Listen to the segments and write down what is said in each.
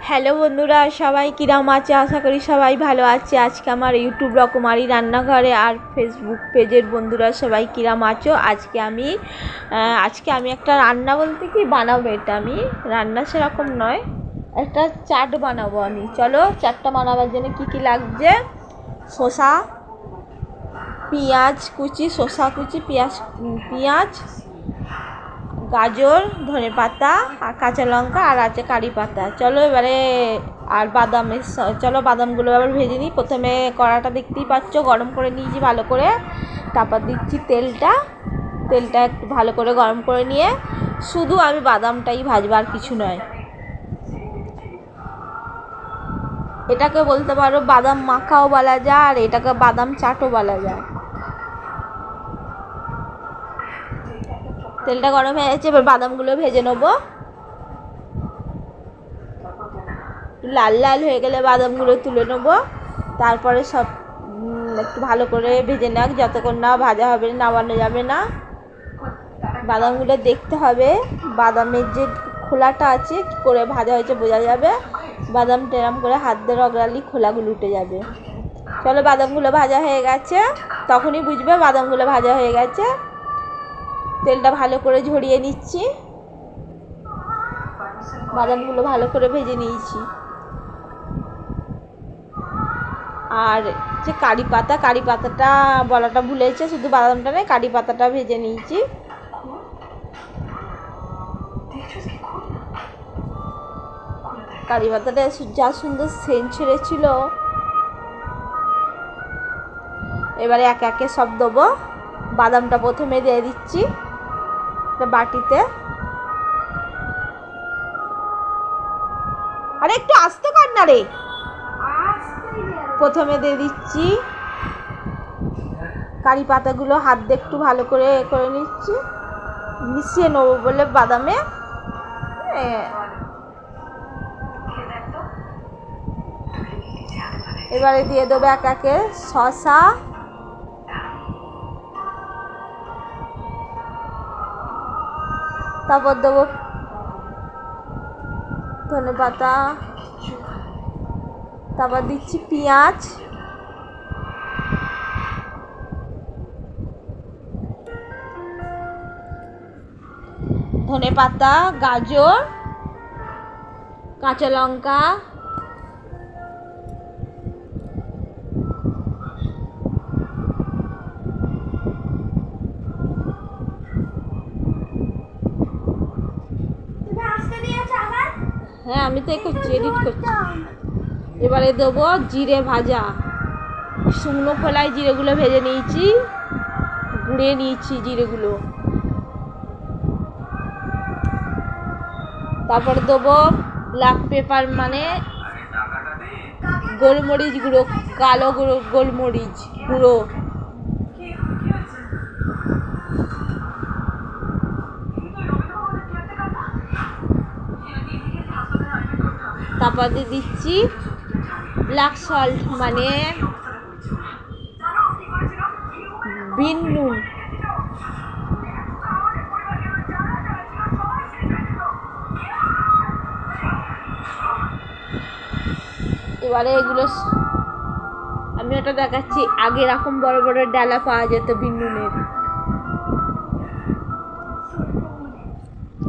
Hello বন্ধুরা, সবাই কিরম আছে? আশা করি সবাই ভালো আছে। আজকে আমার ইউটিউব রকমারি রান্নাঘরে আর ফেসবুক পেজের বন্ধুরা সবাই কিরম আছো? আজকে আমি একটা রান্না বলতে কি বানাবো, এটা আমি রান্না সেরকম নয়, একটা চাট বানাবো আমি। চলো, চাটটা বানাবার জন্য কী কী লাগছে: শসা, পেঁয়াজ কুচি, শসা কুচি, পেঁয়াজ, গাজর, ধনেপাতা আর কাঁচা লঙ্কা, আর আছে কারি পাতা। চলো এবারে, আর চলো বাদামগুলো এবার ভেজে নিই। প্রথমে কড়াটা দেখতেই পাচ্ছ গরম করে নিয়েছি ভালো করে। তারপর দিচ্ছি তেলটা একটু ভালো করে গরম করে নিয়ে শুধু আমি বাদামটাই ভাজবো, আর কিছু নয়। এটাকে বলতে পারো বাদাম মাখাও বলা যায়, আর এটাকে বাদাম চাটও বলা যায়। তেলটা গরম হয়ে গেছে, এবার বাদামগুলো ভেজে নেবো। লাল লাল হয়ে গেলে বাদামগুলো তুলে নেবো। তারপরে সব একটু ভালো করে ভেজে নেওয়া, যতক্ষণ না ভাজা হবে নামানো যাবে না। বাদামগুলো দেখতে হবে, বাদামের যে খোলাটা আছে কী করে ভাজা হয়েছে বোঝা যাবে। বাদাম টেরাম করে হাত দিয়ে রগড়ালি খোলাগুলো উঠে যাবে। চলো, বাদামগুলো ভাজা হয়ে গেছে, তখনই বুঝবে বাদামগুলো ভাজা হয়ে গেছে। তেলটা ভালো করে ঝরিয়ে নিচ্ছি, বাদামগুলো ভালো করে ভেজে নিয়েছি। আর যে কারি পাতাটা বলাটা ভুলেছে, শুধু বাদামটা নয় কারি পাতাটা ভেজে নিয়েছি। কারি পাতাটা যা সুন্দর সেন্ট ছেড়েছিল। এবারে একে একে সব দেবো। বাদামটা প্রথমে দিয়ে দিচ্ছি একটা বাটিতে। আরে একটু আস্তে কর না রে। প্রথমে দিয়ে দিচ্ছি কারি পাতাগুলো, হাত দিয়ে একটু ভালো করে নিচ্ছি, মিশিয়ে নেবো বলে বাদামে। এবারে দিয়ে দেবো এক একে শসা, তারপর দেবো ধনেপাতা, তারপর দিচ্ছি পেঁয়াজ, ধনেপাতা, গাজর, কাঁচা লঙ্কা, হ্যাঁ আমি তো করছি, এডিট করছি। এবারে দেবো জিরে ভাজা, শুকনো খোলায় জিরেগুলো ভেজে নিয়েছি, গুঁড়িয়ে নিয়েছি জিরেগুলো। তারপরে দেবো ব্ল্যাক পেপার, মানে গোলমরিচ গুঁড়ো, কালো গোলমরিচ গুঁড়ো। তারপর দিয়ে দিচ্ছি ব্ল্যাক সল্ট, মানে বিন নুন। এবারে এগুলো আমি ওটা দেখাচ্ছি, আগে এরকম বড় বড় ডালা পাওয়া যেত বিন নুনের।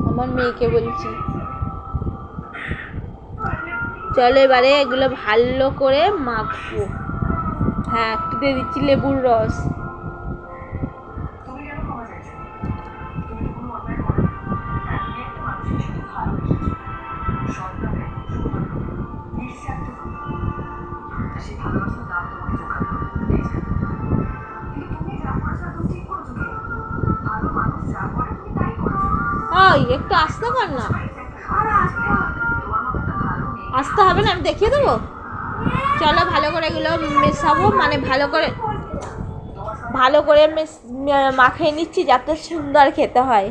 আমার মেয়েকে বলছি। চলো এবারে এগুলো ভালো করে মাখবো। হ্যাঁ, একটু দিয়ে দিচ্ছি লেবুর রস। ওই একটু আস্তে কর না। আসতে হবে না, আমি দেখিয়ে দেবো। চলো ভালো করে এগুলো মেশাবো, মানে ভালো করে মাখিয়ে নিচ্ছি যাতে সুন্দর খেতে হয়।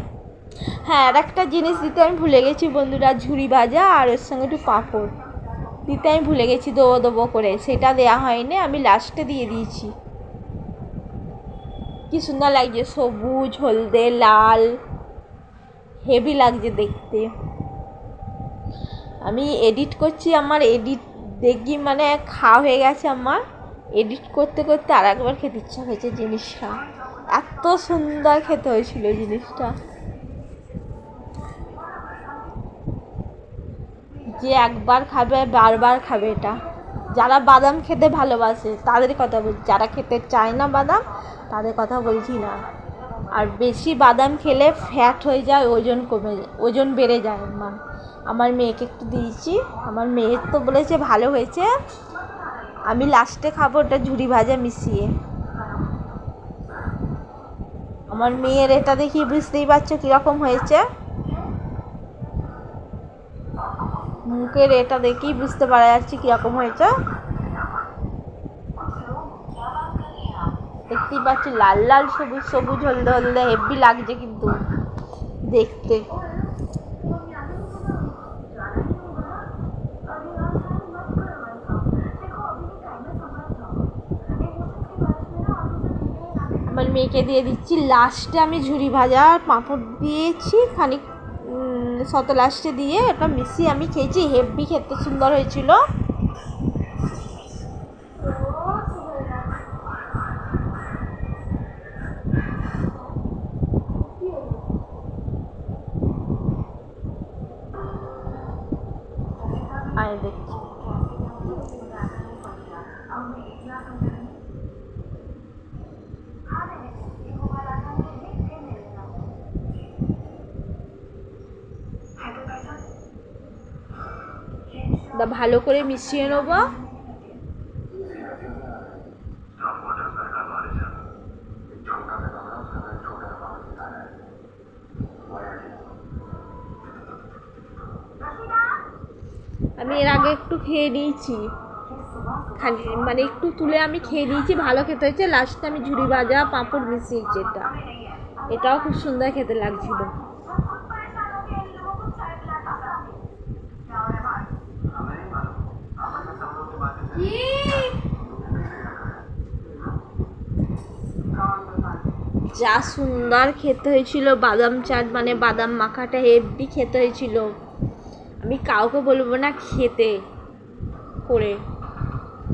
হ্যাঁ, আর একটা জিনিস দিতে আমি ভুলে গেছি বন্ধুরা, ঝুরি ভাজা আর ওর সঙ্গে একটু পাঁপড় দিতে আমি ভুলে গেছি, দেবো করে, সেটা দেওয়া হয়নি, আমি লাস্টে দিয়ে দিয়েছি। কি সুন্দর লাগছে, সবুজ, হলদে, লাল, হেভি লাগছে দেখতে। আমি এডিট করছি, আমার এডিট দেখি মানে খাওয়া হয়ে গেছে আমার। এডিট করতে করতে আর একবার খেতে ইচ্ছা হয়েছে জিনিসটা, এত সুন্দর খেতে হয়েছিল জিনিসটা। যে একবার খাবে বারবার খাবে এটা। যারা বাদাম খেতে ভালোবাসে তাদের কথা বলছি, যারা খেতে চায় না বাদাম তাদের কথা বলছি না। আর বেশি বাদাম খেলে ফ্যাট হয়ে যায়, ওজন কমে যায়, ওজন বেড়ে যায়। আমার মেয়েকে একটু দিয়েছি, আমার মেয়ের তো বলেছে ভালো হয়েছে। আমি লাস্টে খাবো ওটা ঝুরি ভাজা মিশিয়ে। আমার মেয়ের এটা দেখি বুঝতেই পারছো কীরকম হয়েছে, মুখের এটা দেখেই বুঝতে পারা যাচ্ছে কীরকম হয়েছে। দেখতেই পাচ্ছি লাল লাল সবুজ সবুজ হলদে হলদে, হেভি লাগছে কিন্তু দেখতে। আমার মেয়েকে দিয়ে দিচ্ছি। লাস্টে আমি ঝুরি ভাজা আর পাঁপড় দিয়েছি খানিক শত লাস্টে দিয়ে, এটা মিশিয়ে আমি খেয়েছি, হেভি খেতে সুন্দর হয়েছিল। আর দেখছি ভালো করে মিশিয়ে নেবো। আমি এর আগে একটু খেয়ে নিয়েছি, মানে একটু তুলে আমি খেয়ে নিয়েছি, ভালো খেতে হয়েছে। লাস্টে আমি ঝুরি ভাজা পাঁপড় মিশিয়েছি, এটাও খুব সুন্দর খেতে লাগছিল। যা সুন্দর খেতে হয়েছিল, বাদাম চাট মানে বাদাম মাখাটা হেভি খেতে হয়েছিল। আমি কাউকে বলবো না খেতে করে,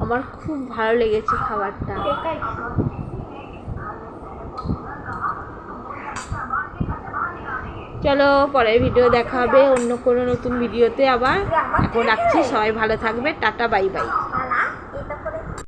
আমার খুব ভালো লেগেছে খাবারটা। চলো পরের ভিডিও দেখা হবে অন্য কোনো নতুন ভিডিওতে আবার। এখন রাখছি, সবাই ভালো থাকবে, টাটা বাই বাই।